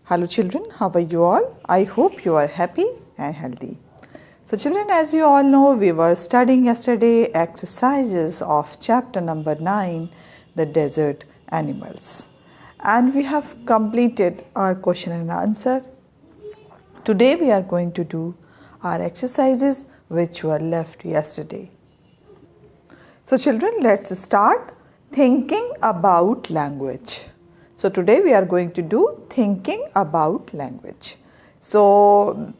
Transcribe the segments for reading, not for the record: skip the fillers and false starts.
Hello children, how are you all? I hope you are happy and healthy. So children, as you all know, we were studying yesterday exercises of chapter number 9, the desert animals. And we have completed our question and answer. Today we are going to do our exercises which were left yesterday. So children, let's start thinking about language. So today we are going to do thinking about language. So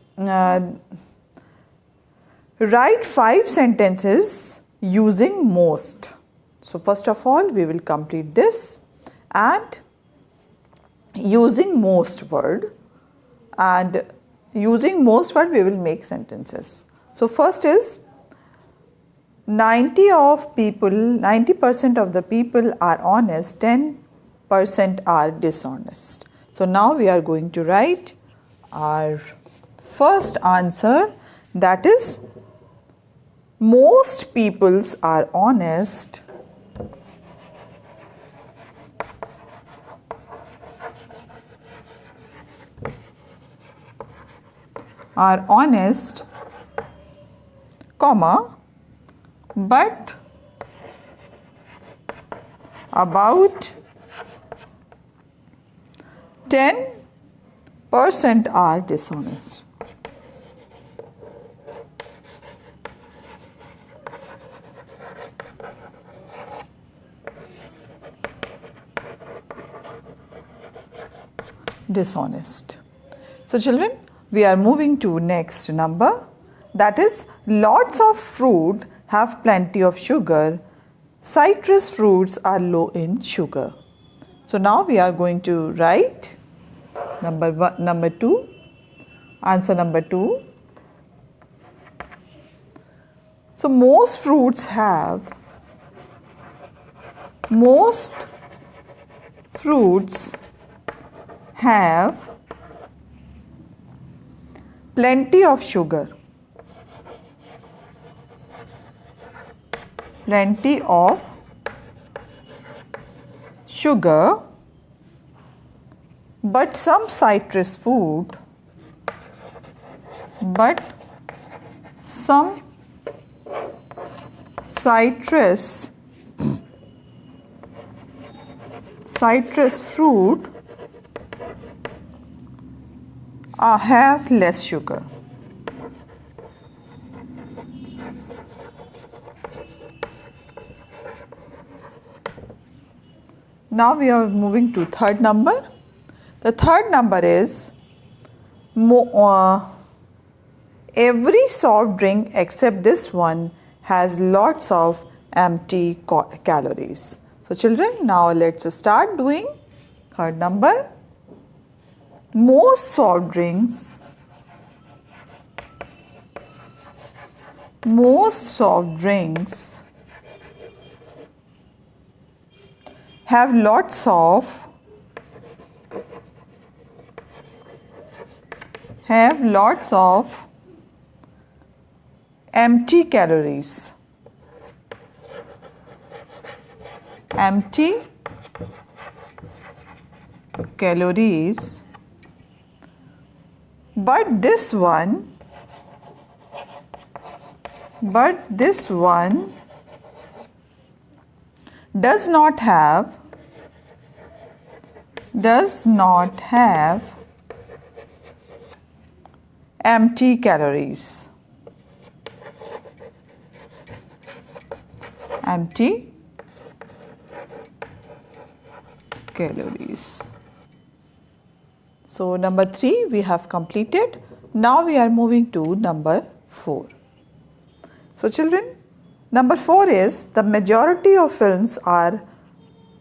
write 5 sentences using most. So first of all we will complete this and using most word, and using most word we will make sentences. So first is 90% of the people are honest, 10% are dishonest. So now we are going to write our first answer, that is most peoples are honest, comma, but about 10% are dishonest. Dishonest. So children, we are moving to next number, that is lots of fruit have plenty of sugar, citrus fruits are low in sugar. So now we are going to write number 2, answer number 2. So most fruits have plenty of sugar. Plenty of sugar, but some citrus fruit have less sugar. Now we are moving to third number. The third number is every soft drink except this one has lots of empty calories. So children, now let's start doing third number. Most soft drinks have lots of empty calories. But this one does not have empty calories. So number 3 we have completed. Now we are moving to number 4. So children, number 4 is the majority of films are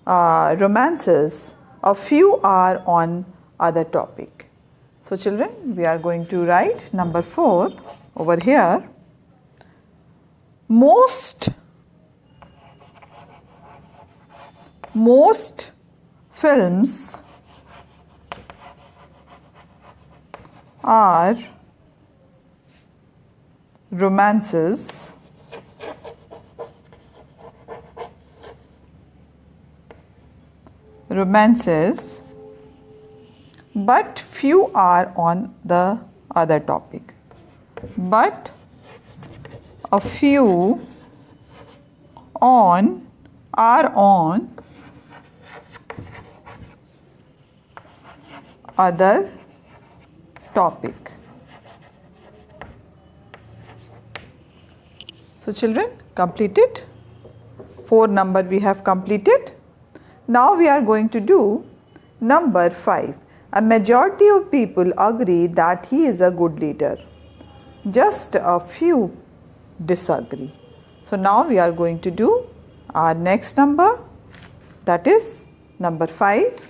romances, a few are on other topic. So children, we are going to write number 4 over here. Most films are romances, but few are on the other topic. But a few are on other topic. So children, completed. 4 number we have completed. Now we are going to do number 5. A majority of people agree that he is a good leader. Just a few disagree. So now we are going to do our next number, that is number 5.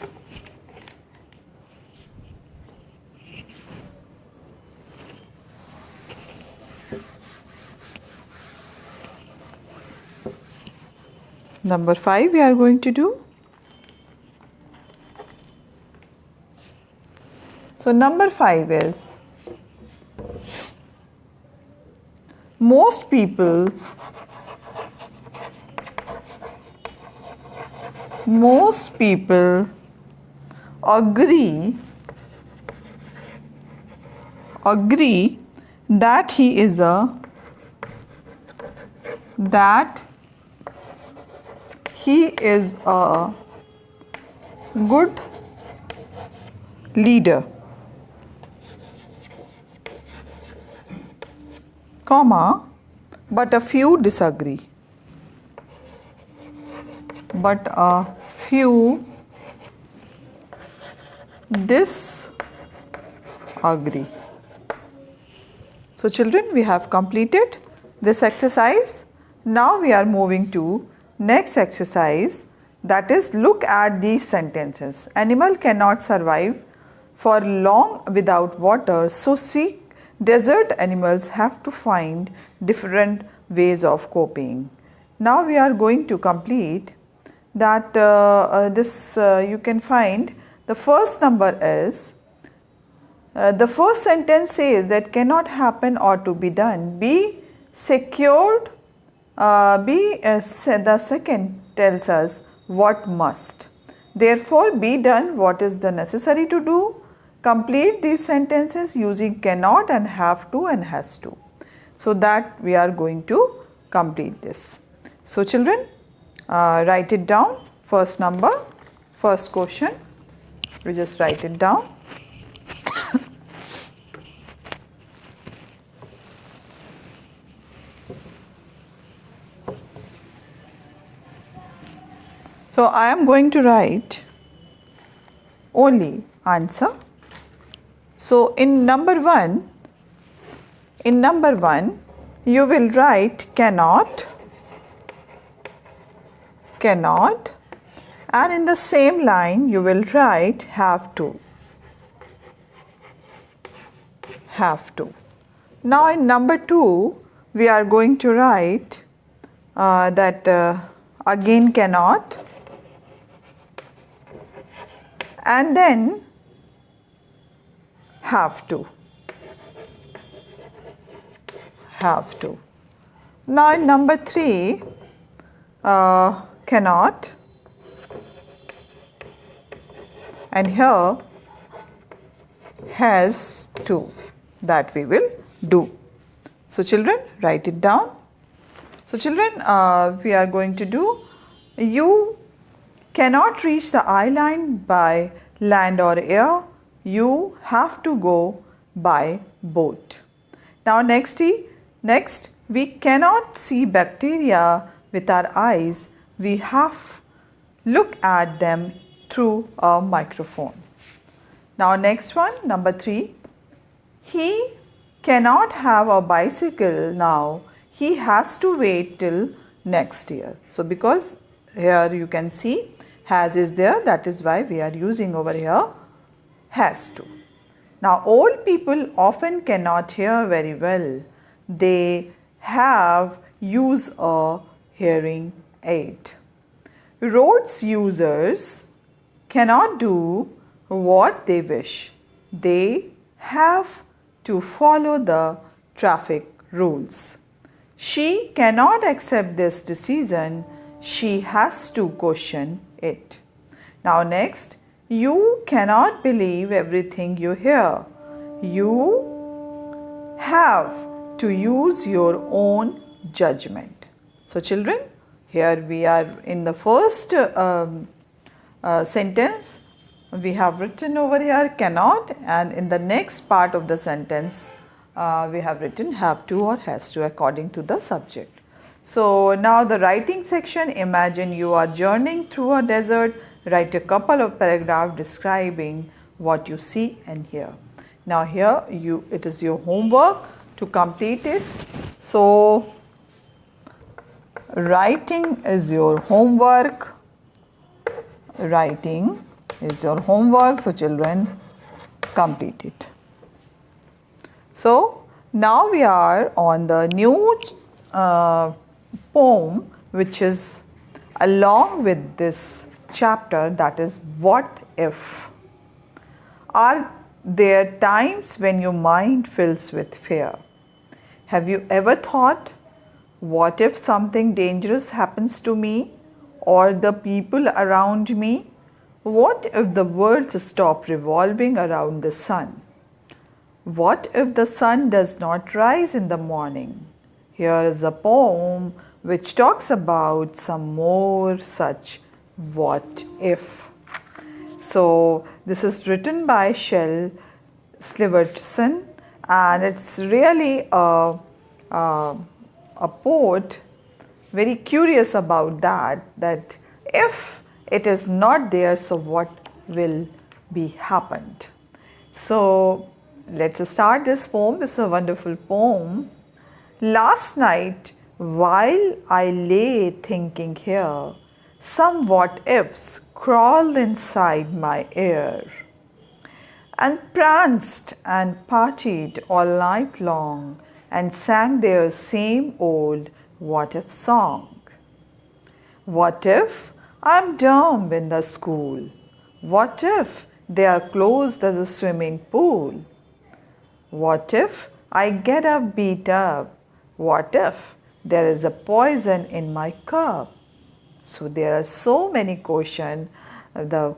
Number 5 we are going to do. So number 5 is, most people agree that he is a good leader, comma, but a few disagree. But a few disagree. So children, we have completed this exercise. Now we are moving to next exercise, that is, look at these sentences. Animal cannot survive for long without water, so see, desert animals have to find different ways of coping. Now we are going to complete that. You can find the first number is, the first sentence says that cannot happen or to be done. Be secured. The second tells us what must. Therefore, be done, what is the necessary to do. Complete these sentences using cannot and have to and has to. So that we are going to complete this. So children, write it down. First number, first question, we just write it down. So I am going to write only answer. So in number 1, you will write cannot, and in the same line you will write have to. Now in number 2, we are going to write again cannot, and then have to. Now in number 3, cannot, and here has to, that we will do. So children, write it down. So children, we are going to do, you cannot reach the island by land or air, you have to go by boat. Now next, we cannot see bacteria with our eyes, we have look at them through a microphone. Now next one, number 3, he cannot have a bicycle now, he has to wait till next year. So because here you can see has is there, that is why we are using over here has to. Now old people often cannot hear very well, they have use a hearing aid. Roads users cannot do what they wish, they have to follow the traffic rules. She cannot accept this decision, she has to question it. Now next, You cannot believe everything you hear. You have to use your own judgment. So, children, here we are in the first sentence. We have written over here cannot, and in the next part of the sentence, we have written have to or has to according to the subject. So, now the writing section. Imagine you are journeying through a desert. Write a couple of paragraphs describing what you see and hear. Now here it is your homework to complete it. So writing is your homework. Writing is your homework. So children, complete it. So now we are on the new poem, which is along with this chapter, that is what if. Are there times when your mind fills with fear? Have you ever thought, what if something dangerous happens to me or the people around me? What if the world stops revolving around the sun? What if the sun does not rise in the morning? Here is a poem which talks about some more such what if. So this is written by Shel Silverton, and it's really a poet very curious about that if it is not there, so what will be happened. So let's start this poem. This is a wonderful poem. Last night while I lay thinking here, some what ifs crawled inside my ear and pranced and partied all night long and sang their same old what if song. What if I'm dumb in the school? What if they are closed as a swimming pool? What if I get up beat up? What if there is a poison in my cup? So there are so many questions the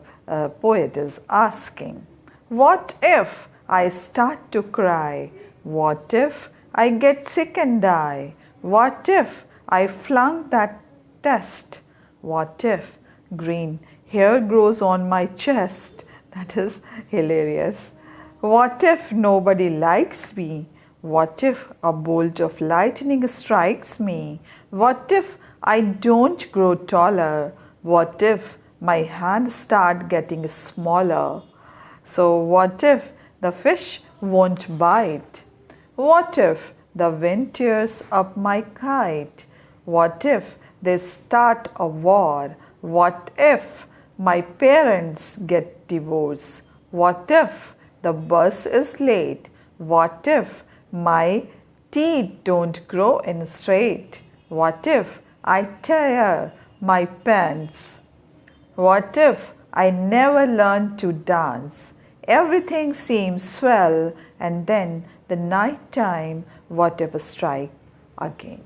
poet is asking. What if I start to cry? What if I get sick and die? What if I flunk that test? What if green hair grows on my chest? That is hilarious. What if nobody likes me? What if a bolt of lightning strikes me? What if I don't grow taller? What if my hands start getting smaller? So what if the fish won't bite? What if the wind tears up my kite? What if they start a war? What if my parents get divorced? What if the bus is late? What if my teeth don't grow in straight? What if I tear my pants? What if I never learn to dance? Everything seems swell, and then the night time, what if strike again?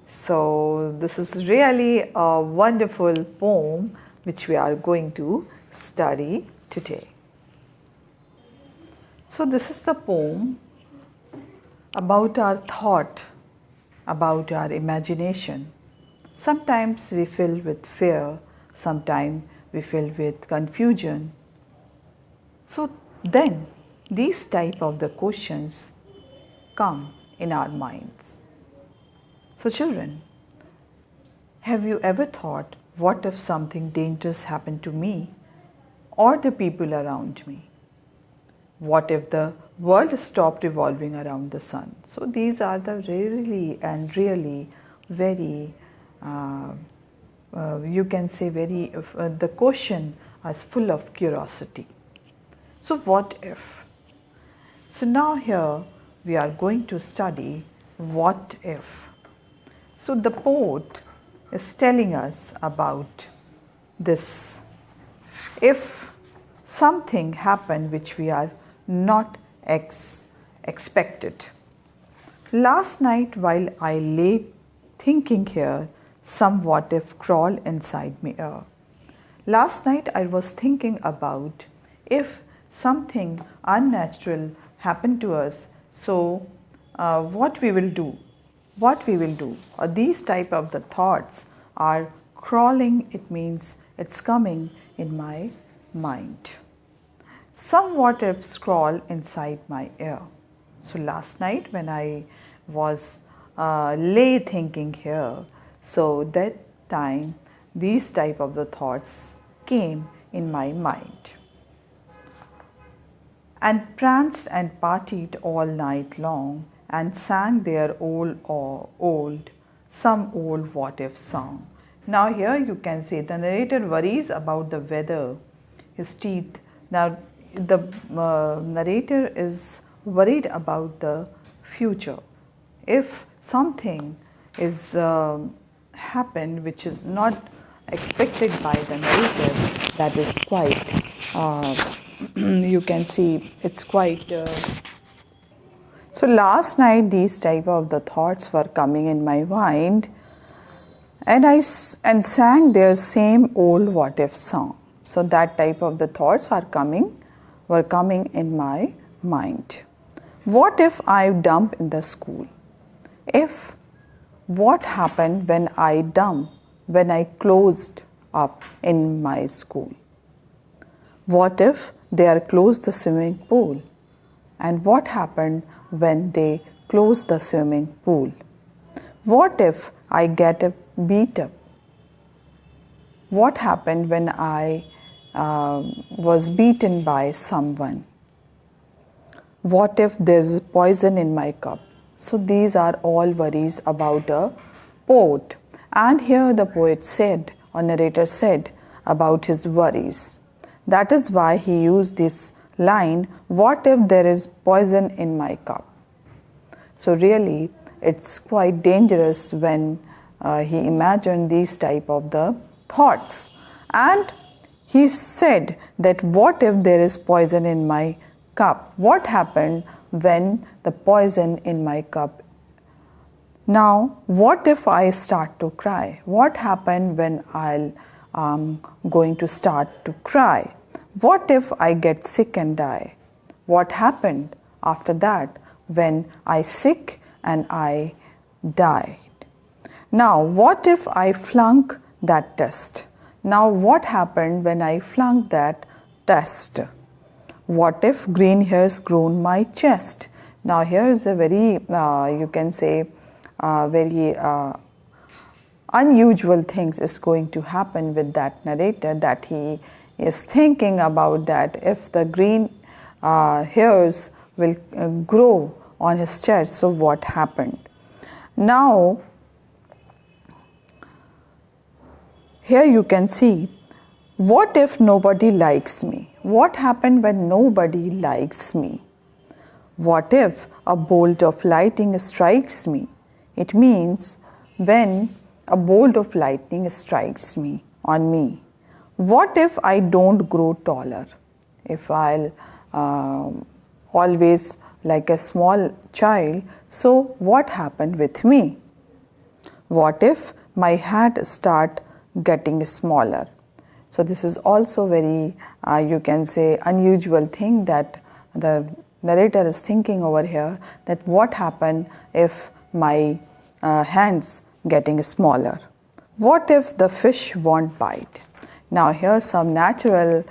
So this is really a wonderful poem which we are going to study today. So this is the poem about our thought, about our imagination. Sometimes we fill with fear, sometimes we fill with confusion. So then these type of the questions come in our minds. So children, have you ever thought, what if something dangerous happened to me or the people around me? What if the world stopped revolving around the sun? So these are the really very, you can say very, the question is full of curiosity. So what if? So now here we are going to study what if. So the poet is telling us about this. If something happened which we are not expected. Last night while I lay thinking here, some what if crawl inside me ear. Last night I was thinking about if something unnatural happened to us, so what we will do. What we will do. Or these type of the thoughts are crawling, it means it's coming in my mind. Some what ifs crawl inside my ear. So last night when I was lay thinking here, so that time these type of the thoughts came in my mind. And pranced and partied all night long and sang their some old what if song. Now here you can see the narrator worries about the weather, his teeth. Now the narrator is worried about the future. If something is happened which is not expected by the narrator, that is quite you can see it's quite so last night these type of the thoughts were coming in my mind, and I sang their same old what if song. So that type of the thoughts were coming in my mind. What if I dump in the school? If what happened when I closed up in my school? What if they closed the swimming pool? And what happened when they closed the swimming pool? What if I get beat up? What happened when I was beaten by someone? What if there's poison in my cup? So these are all worries about a poet. And here the poet said, or narrator said, about his worries. That is why he used this line, what if there is poison in my cup? So really, it's quite dangerous when he imagined these type of the thoughts. And he said that what if there is poison in my cup? What happened when the poison in my cup? Now, what if I start to cry? What happened when I'm going to start to cry? What if I get sick and die? What happened after that when I sick and I died? Now, what if I flunk that test? Now, what happened when I flunked that test? What if green hairs grown my chest? Now, here is a very, you can say, very unusual things is going to happen with that narrator, that he is thinking about that if the green hairs will grow on his chest, so what happened? Now, here you can see, what if nobody likes me? What happened when nobody likes me? What if a bolt of lightning strikes me? It means when a bolt of lightning strikes me on me. What if I don't grow taller? If I'll always like a small child, so what happened with me? What if my hat start getting smaller? So this is also very, you can say, unusual thing that the narrator is thinking over here, that what happened if my hands getting smaller? What if the fish won't bite? Now here some natural,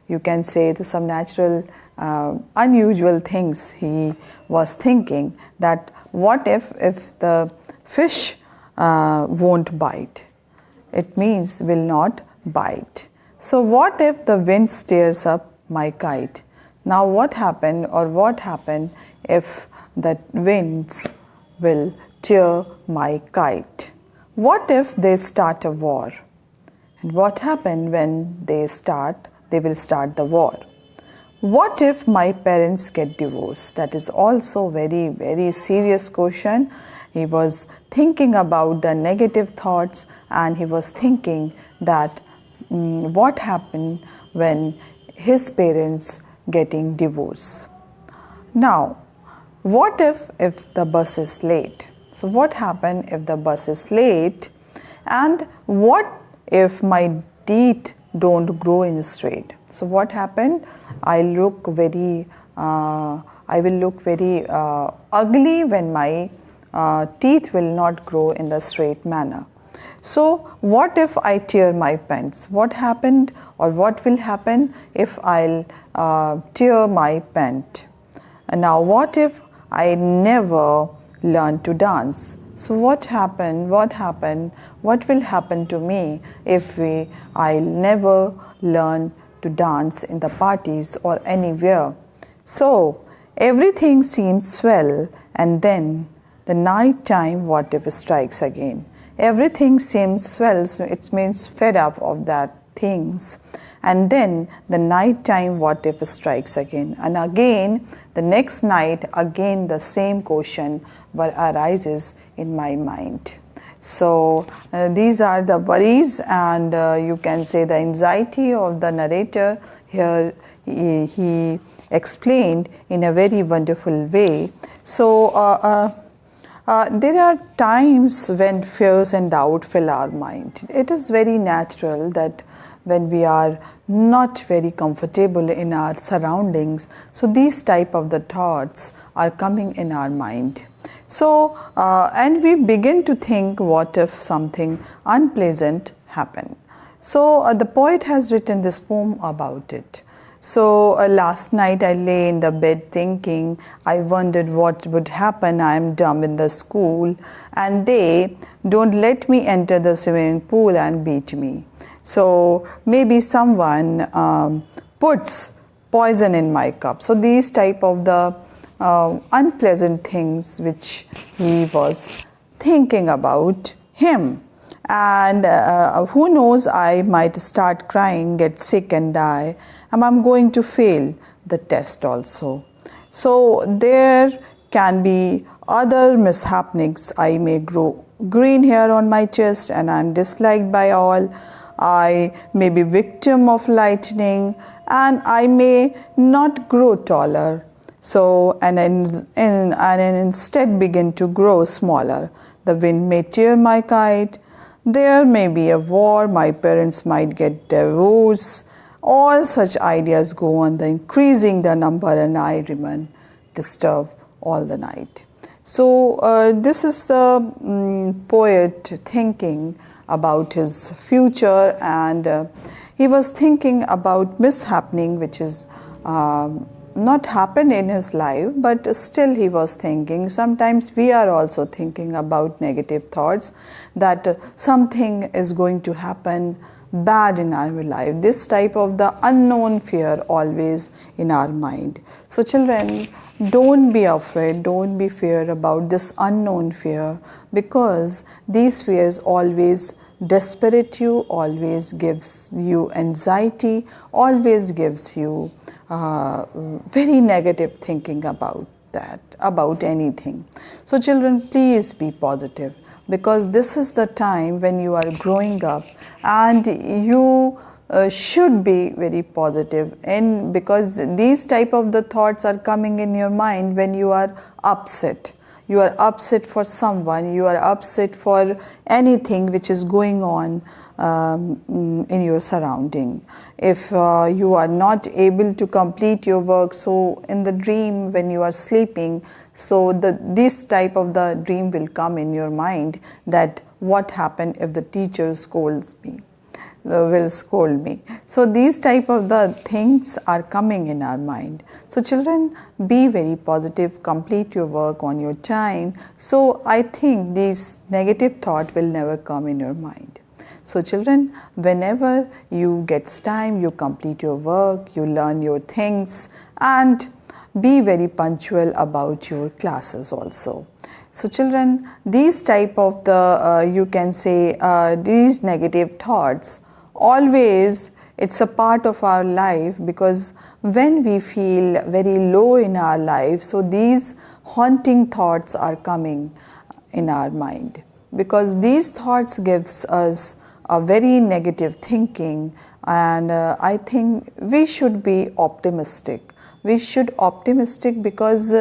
you can say some natural unusual things he was thinking, that what if the fish won't bite? It means will not bite. So what if the wind stirs up my kite? Now what happened if the winds will tear my kite? What if they start a war? And what happened when they will start the war? What if my parents get divorced? That is also very, very serious question. He was thinking about the negative thoughts, and he was thinking that what happened when his parents getting divorced. Now, what if the bus is late? So what happened if the bus is late? And what if my teeth don't grow in straight. So what happened? I will look very ugly when my teeth will not grow in the straight manner. So what if I tear my pants? What happened, or what will happen if I'll tear my pant? And now what if I never learn to dance? So what will happen to me if I'll never learn to dance in the parties or anywhere? So everything seems swell, and then the night time what if strikes again. Everything seems swell, so it means fed up of that things. And then the night time what if strikes again. And again, the next night, again the same question arises in my mind. So these are the worries, and you can say the anxiety of the narrator. Here he explained in a very wonderful way. So there are times when fears and doubt fill our mind. It is very natural that when we are not very comfortable in our surroundings, so these type of the thoughts are coming in our mind. So and we begin to think, what if something unpleasant happen? So the poet has written this poem about it. So last night I lay in the bed thinking, I wondered what would happen. I am dumb in the school, and they don't let me enter the swimming pool and beat me. So maybe someone puts poison in my cup. So these type of the unpleasant things which he was thinking about him. And who knows, I might start crying, get sick and die, and I'm going to fail the test also. So there can be other mishappenings. I may grow green hair on my chest and I'm disliked by all. I may be victim of lightning, and I may not grow taller. So and instead begin to grow smaller. The wind may tear my kite. There may be a war. My parents might get divorced. All such ideas go on, increasing the number, and I remain disturbed all the night. So this is the poet thinking about his future, and he was thinking about mishappening which is not happened in his life, but still he was thinking. Sometimes we are also thinking about negative thoughts, that something is going to happen bad in our life. This type of the unknown fear always in our mind. So children, don't be afraid, don't be fear about this unknown fear, because these fears always desperate you, always gives you anxiety, always gives you very negative thinking about that, about anything. So children, please be positive, because this is the time when you are growing up, and you should be very positive, and because these type of the thoughts are coming in your mind when you are upset. You are upset for someone, you are upset for anything which is going on in your surrounding. If you are not able to complete your work, so in the dream when you are sleeping, so this type of the dream will come in your mind, that what happened if the teacher scolds me, will scold me. So these type of the things are coming in our mind. So children, be very positive, complete your work on your time. So I think these negative thought will never come in your mind. So children, whenever you get time, you complete your work, you learn your things, and be very punctual about your classes also. So children, these type of the, you can say, these negative thoughts, always it's a part of our life, because when we feel very low in our life, so these haunting thoughts are coming in our mind, because these thoughts gives us a very negative thinking. And I think we should be optimistic. We should optimistic, because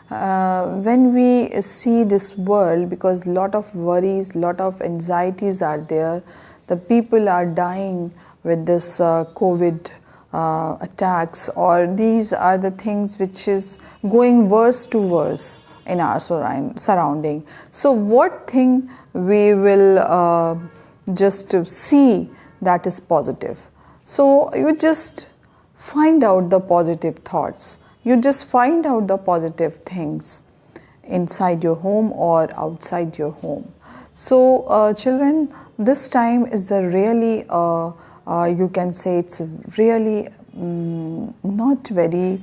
when we see this world, because lot of worries, lot of anxieties are there, the people are dying with this COVID attacks, or these are the things which is going worse to worse in our surrounding. So what thing we will just see that is positive? So you just find out the positive thoughts. You just find out the positive things inside your home or outside your home. So children, this time is a really you can say it's really not very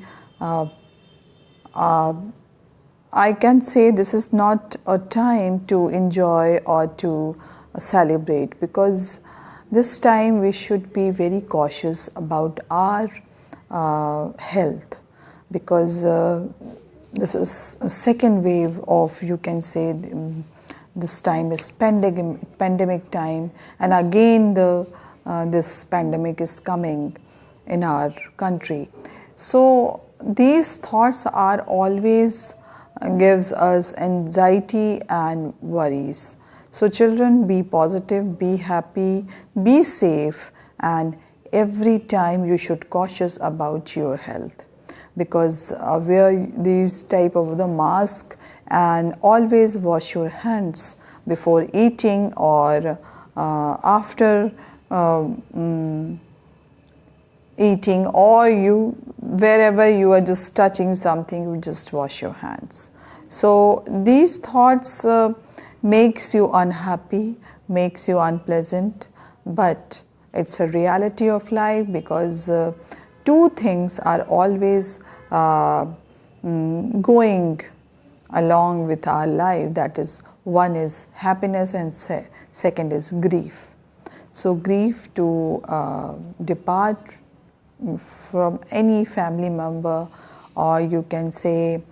I can say this is not a time to enjoy or to celebrate, because this time we should be very cautious about our health, because this is a second wave of, you can say, this time is pandemic time, and again this pandemic is coming in our country. So these thoughts are always gives us anxiety and worries. So children, be positive, be happy, be safe, and every time you should cautious about your health, because wear these type of the mask and always wash your hands before eating or after eating, or you wherever you are just touching something, you just wash your hands. So these thoughts makes you unhappy, makes you unpleasant, but it's a reality of life, because two things are always going along with our life. That is, one is happiness and second is grief. So grief to depart from any family member, or you can say,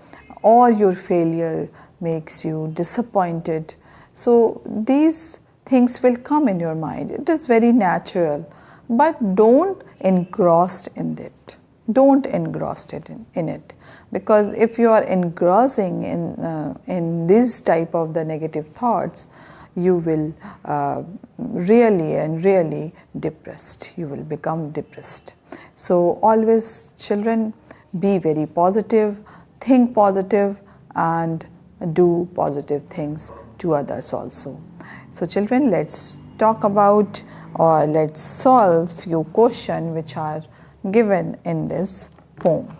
or your failure makes you disappointed. So these things will come in your mind. It is very natural, but don't engross in it. Don't engross it in it, because if you are engrossing in this type of the negative thoughts, you will really depressed. You will become depressed. So always, children, be very positive, think positive, and do positive things to others also. So children, let's talk about, or let's solve few questions which are given in this poem.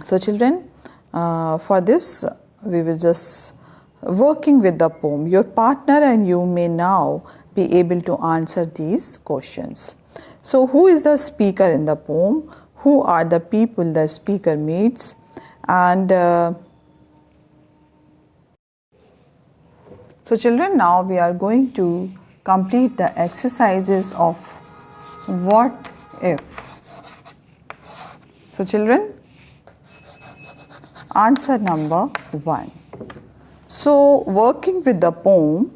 So children, for this we will just working with the poem. Your partner and you may now be able to answer these questions. So who is the speaker in the poem? Who are the people the speaker meets? And so children, now we are going to complete the exercises of what if. So children, answer number 1. So working with the poem,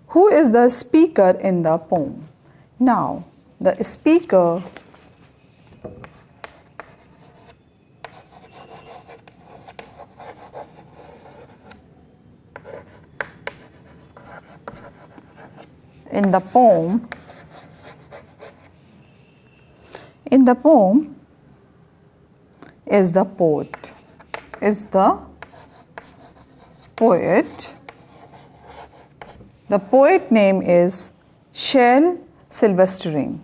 who is the speaker in the poem? Now the speaker in the poem is the poet. The poet name is Shel Silverstein.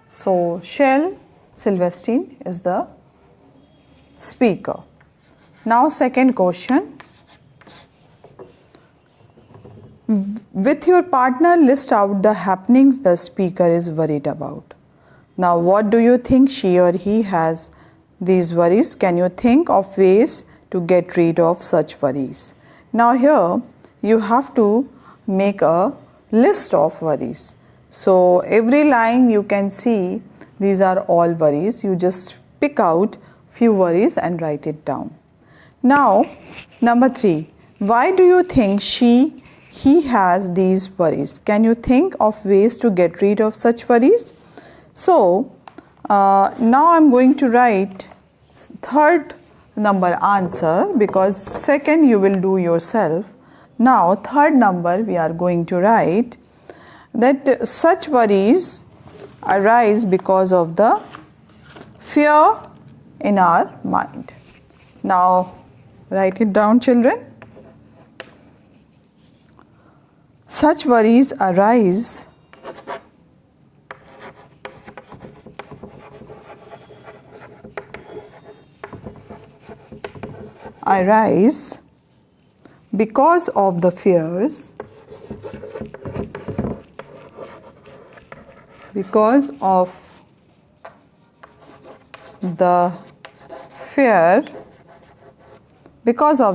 So Shel Silverstein is the speaker. Now second question. With your partner, list out the happenings the speaker is worried about. Now what do you think she or he has these worries? Can you think of ways to get rid of such worries? Now here you have to make a list of worries. So every line you can see these are all worries. You just pick out few worries and write it down. Now number 3, why do you think she he has these worries. Can you think of ways to get rid of such worries? So now I'm going to write third number answer, because second you will do yourself. Now third number we are going to write that such worries arise because of the fear in our mind. Now write it down, children. Such worries arise because of the fears, because of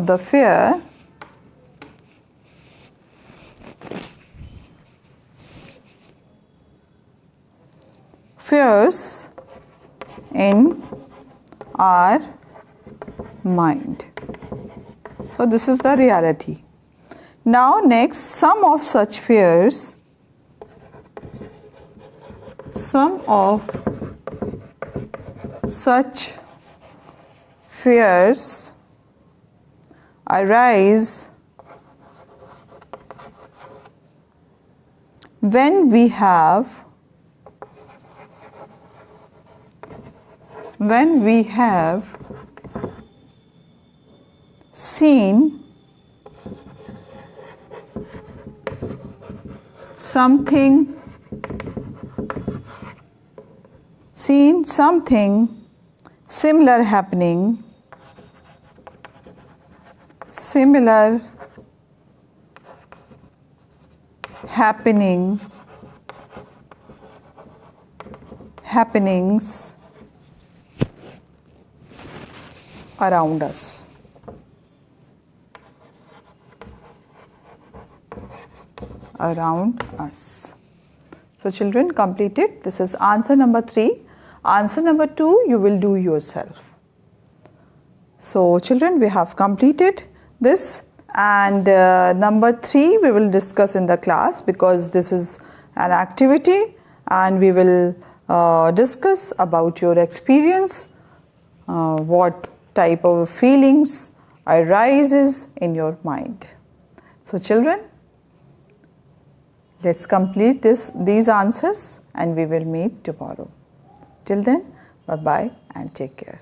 the fear, fears in our mind. So this is the reality. Now next, some of such fears arise when we have seen something similar happening happenings around us. So children, complete it. This is answer number 3. Answer number 2 you will do yourself. So children, we have completed this, and number 3 we will discuss in the class, because this is an activity and we will discuss about your experience, what type of feelings arises in your mind. So children, let's complete these answers and we will meet tomorrow. Till then, bye-bye and take care.